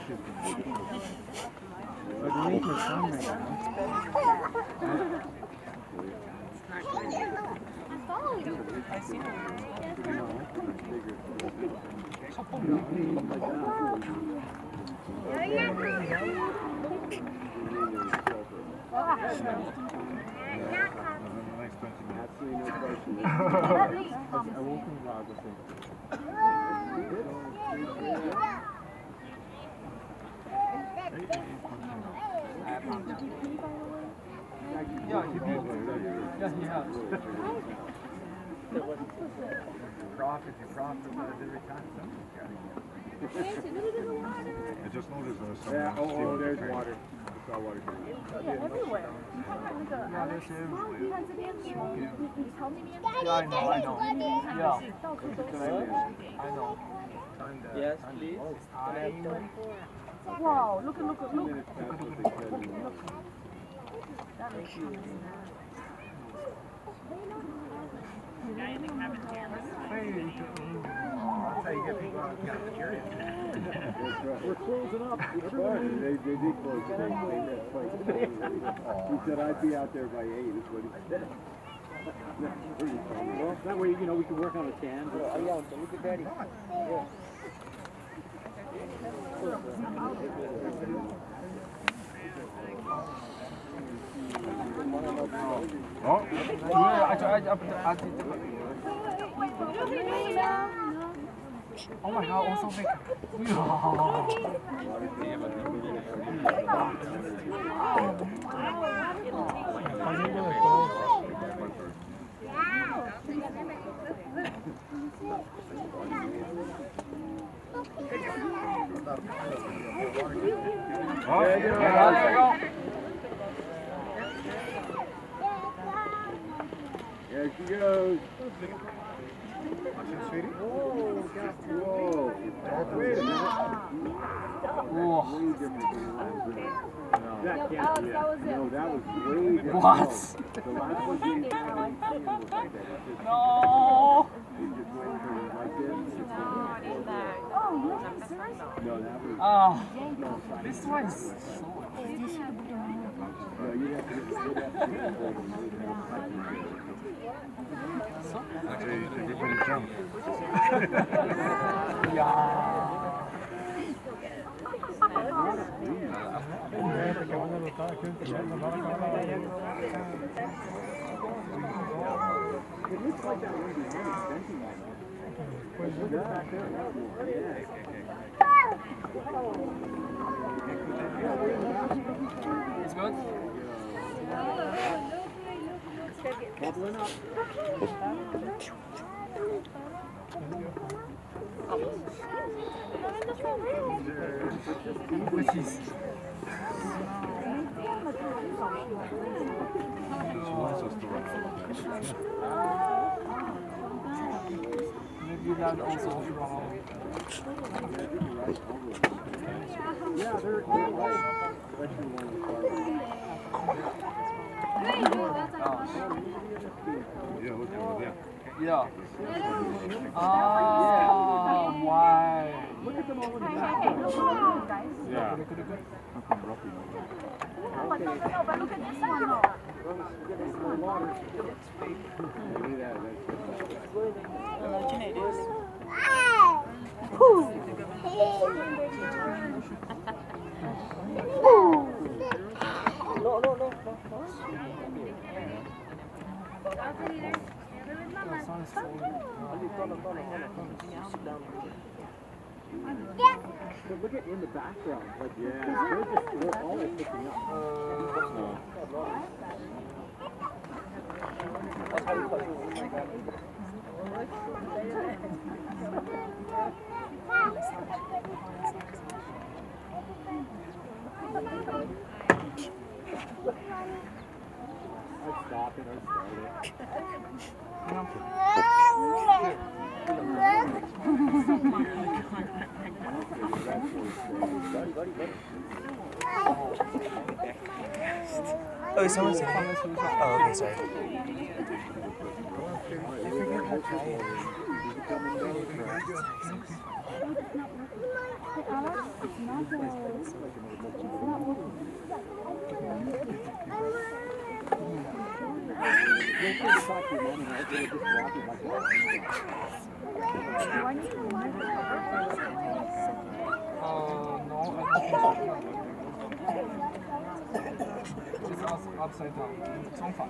Underneath the sun right now. I see them. Yeah, he has. Profit, you profit every time something's got to I just noticed there's some. Yeah, oh, there's water. I saw water coming out. Everywhere. Yeah, there's everywhere. Yeah, I know. Yeah. I know. Yes, please. Wow, look. Look. That is huge. That's how you get people out of cafeteria. We're closing up. They did close. He said I'd be out there by 8. Is what he said. Well, that way, we can work on the can. Look at Daddy. Oh, oh my god, also big. There she goes. Whoa. Wait a minute. Whoa. Way different than the last one. That can't be it. No, that was way different. What? The last one didn't have anything like that. No. It just went from like this. No, that was... Oh, this one's so... No, you'd have to get actually, everybody jump. It looks like that one is It's good? bubbling up. She wants us to run out of Maybe that also wrong. Yeah, they're right. Especially one of the far Yeah, look over there. Yeah. Oh, why? Look at them all in the back. Yeah. But no, but look at this one though. But look at in the background, like they're always picking up. I'd stop it, I'd start it. Oh, someone's saying. Oh, okay, sorry. He's coming down. Non, c'est upside down， 相反。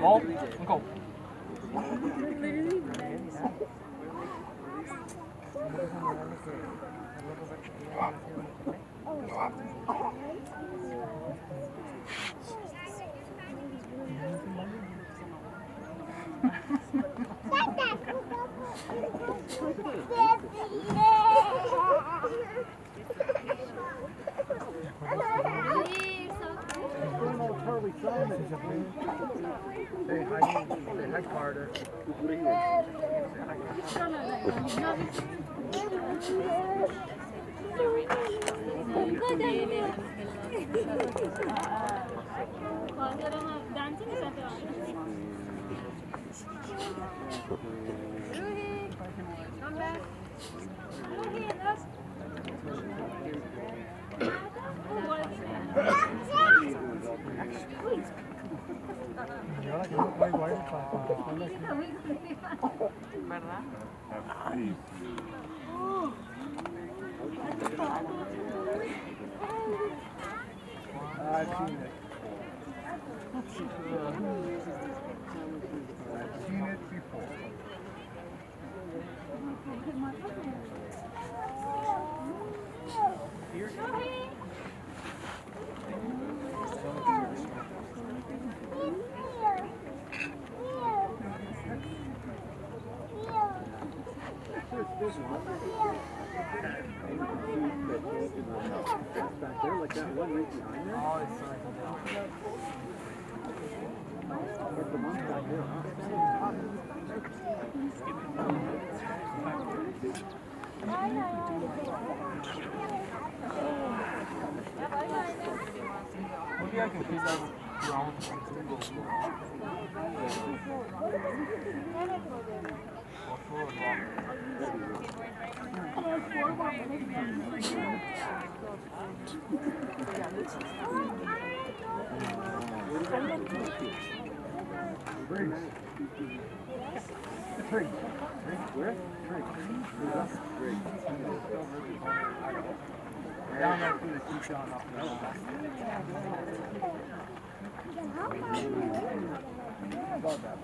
Bon, encore. Say hi, Carter. ¿Verdad? I've seen it. I've seen it before. Maybe I can figure out around Tree. Where? Tree. Down there through the keep going up there. About that.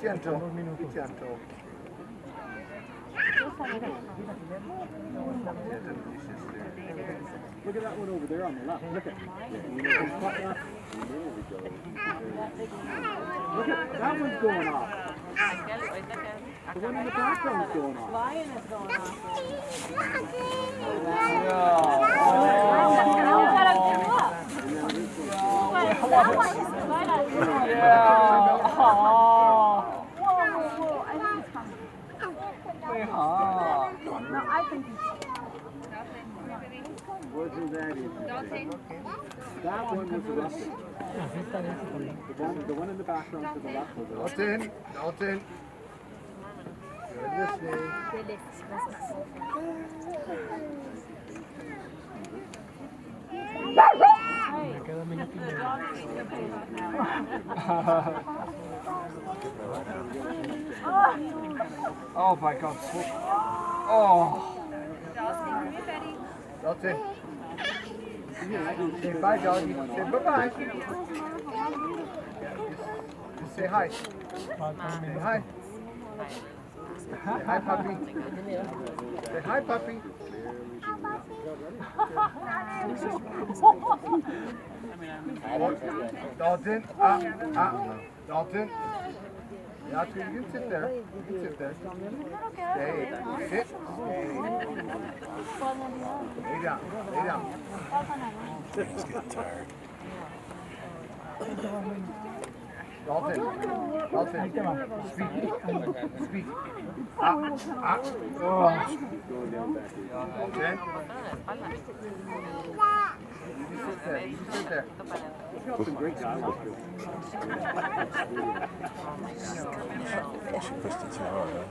Gentle, gentle. Look at that one over there on the left. Look at it. Look at that one's going off. The one in the background's going off. Lion is going off. Wasn't that interesting? That one was Eruption. The one in the background to the left was Eruption. Dalton. Good listening. Oh my God. Oh. Dalton. Say bye, doggy. Say bye-bye. Just say hi. Say hi. Say hi, puppy. Say hi, puppy. Dalton. Dalton. Yeah, you can sit there. You can sit there. Stay. Sit. Stay. Lay down. Lay down. He's getting tired. Dalton. Dalton. Speak. Speak. Oh. Dalton. You sit there. You sit there. Some great dialogue. She pushed it too hard, huh?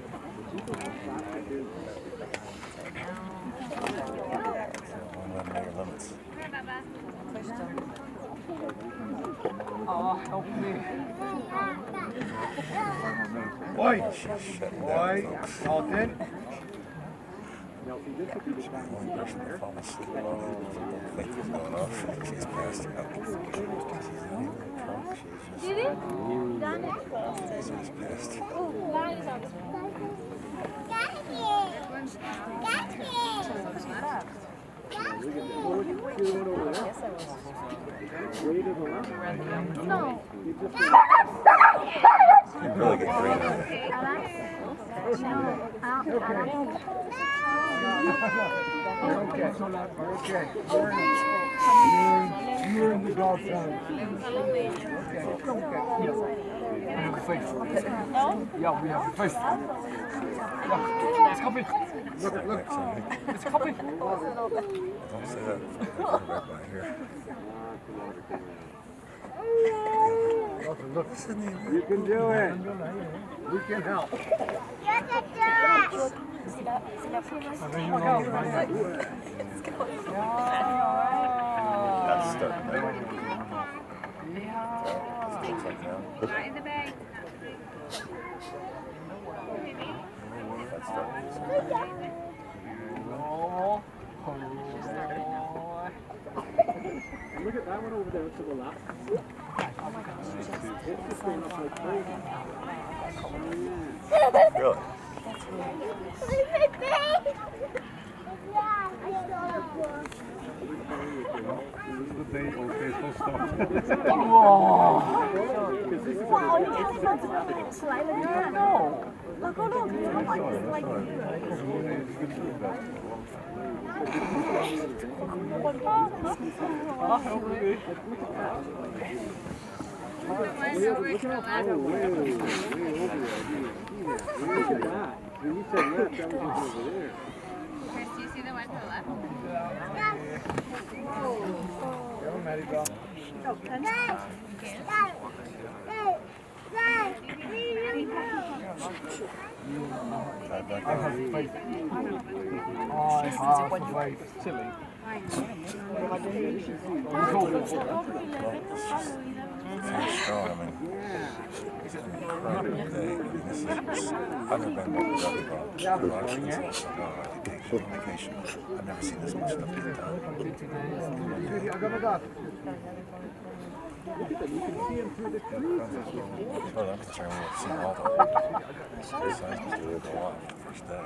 Won't let her limits. Oh, help me. Boy. Boy. Dalton. One person that falls asleep. The light is going off. She's passed out. She's not even drunk. She's just pissed. No. You really get great at it. Okay. You're in the dog pound. We have a face. Yeah, we have a face. Yeah, it's coming. Look. It's coming. Don't say that. Right by here. Look. You can do it. We can help. That's starting there. Right in the bag. That's starting. Look at that one over there to the left. It's just going up like crazy. Really? The day or faithful stuff. Look at that. When you said left, that was over there. Chris, do you see the one to the left? Go, Maddie, go. I have faith. Silly. Very strong. I mean, I've never been more productive on productions. Vacation. I've never seen this much stuff being done. I got my dog. Look at them, you can see them through the trees. As far as I'm concerned, we have seen all the size was doing a lot for the first day.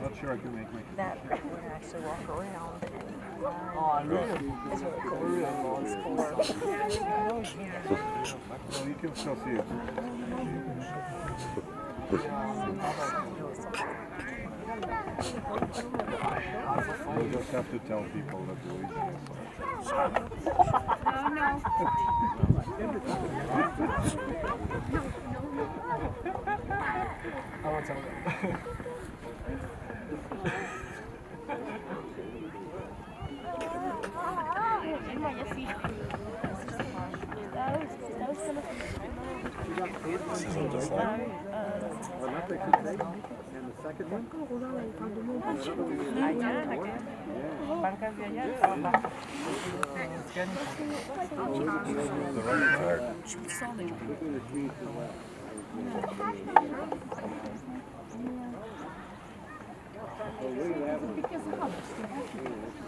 Not sure I can make my. That would actually walk around and Oh, really? it's really cool. It's for Well, you can still see it. just have to tell people that the reason is. I won't tell them. This isn't just like. Well, that's what I should say. And the second one? The right card.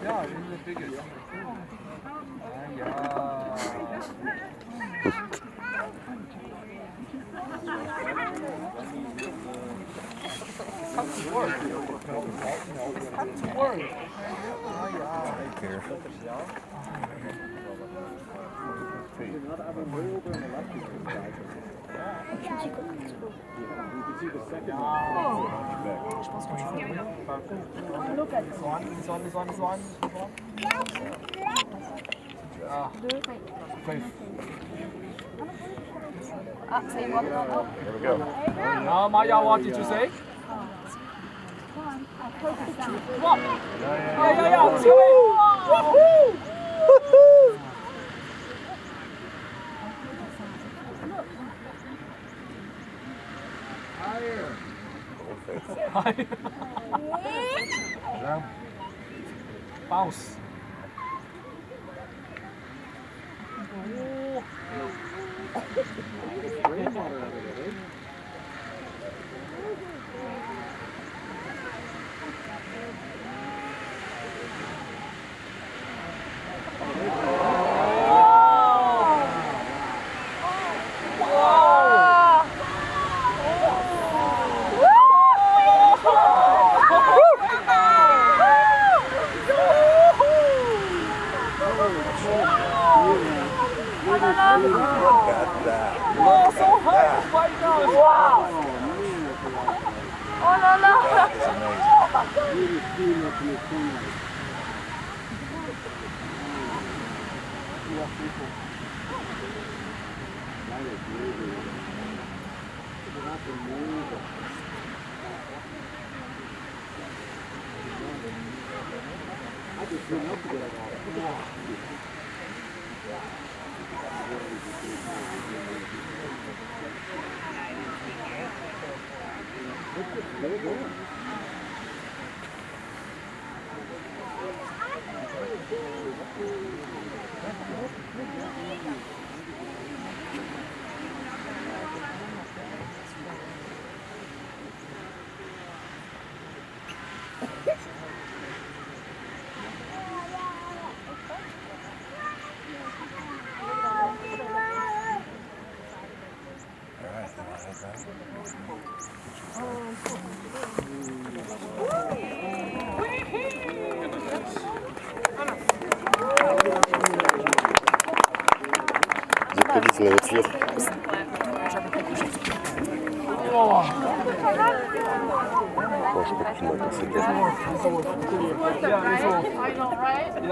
Yeah, this is the biggest. Right here. Say what? Here we go. Now, Maya, what did you say? Come on. Yeah. Let's go. Woohoo! Higher. Jump. Bounce. Got that. Oh, so high right now. Wow. Oh no no! That is amazing. Заходите на voiture. Moi, je peux plus m'en passer. I know, right?